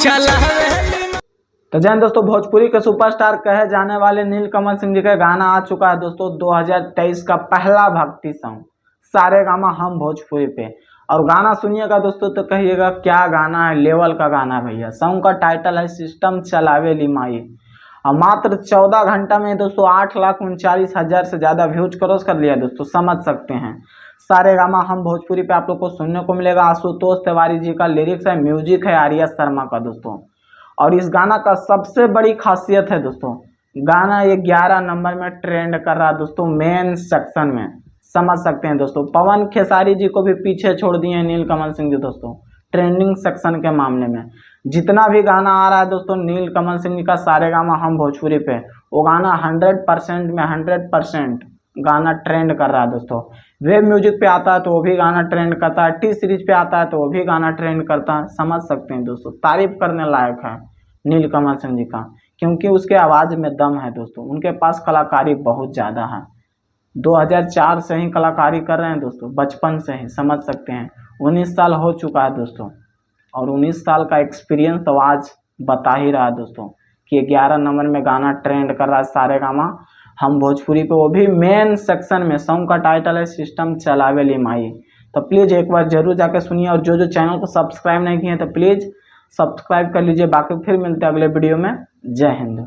चला। तो जैन दोस्तों, भोजपुरी के सुपरस्टार कहे जाने वाले नीलकमल सिंह जी का गाना आ चुका है दोस्तों, 2023 का पहला भक्ति सॉन्ग सारेगामा हम भोजपुरी पे। और गाना सुनिएगा दोस्तों तो कहिएगा क्या गाना है, लेवल का गाना है भैया। सॉन्ग का टाइटल है सिस्टम चलावे ली माई। और मात्र 14 घंटा में दोस्तों 8,39,000 से ज़्यादा व्यूज क्रॉस कर लिया दोस्तों, समझ सकते हैं। सारेगामा हम भोजपुरी पे आप लोग को सुनने को मिलेगा। आशुतोष तिवारी जी का लिरिक्स है, म्यूजिक है आर्या शर्मा का दोस्तों। और इस गाना का सबसे बड़ी खासियत है दोस्तों, गाना ये 11 नंबर में ट्रेंड कर रहा है दोस्तों, मेन सेक्शन में, समझ सकते हैं दोस्तों। पवन खेसारी जी को भी पीछे छोड़ दिए हैं नीलकमल सिंह जी दोस्तों, ट्रेंडिंग सेक्शन के मामले में। जितना भी गाना आ रहा है दोस्तों नीलकमल सिंह जी का सारेगामा हम भोजपुरी पे, वो गाना 100% में 100% गाना ट्रेंड कर रहा है दोस्तों। वेब म्यूजिक पे आता है तो वो भी गाना ट्रेंड करता है, टी सीरीज पे आता है तो वो भी गाना ट्रेंड करता है, समझ सकते हैं दोस्तों। तारीफ करने लायक है नीलकमल सिंह जी का, क्योंकि उसके आवाज़ में दम है दोस्तों। उनके पास कलाकारी बहुत ज़्यादा है, 2004 से ही कलाकारी कर रहे हैं दोस्तों, बचपन से ही, समझ सकते हैं। 19 साल हो चुका है दोस्तों, और 19 साल का एक्सपीरियंस तो आज बता ही रहा है दोस्तों कि 11 नंबर में गाना ट्रेंड कर रहा है सारेगामा हम भोजपुरी पे, वो भी मेन सेक्शन में। सॉन्ग का टाइटल है सिस्टम चलावे ली माई। तो प्लीज़ एक बार जरूर जाकर सुनिए, और जो चैनल को सब्सक्राइब नहीं किए तो प्लीज़ सब्सक्राइब कर लीजिए। बाकी फिर मिलते हैं अगले वीडियो में। जय हिंद।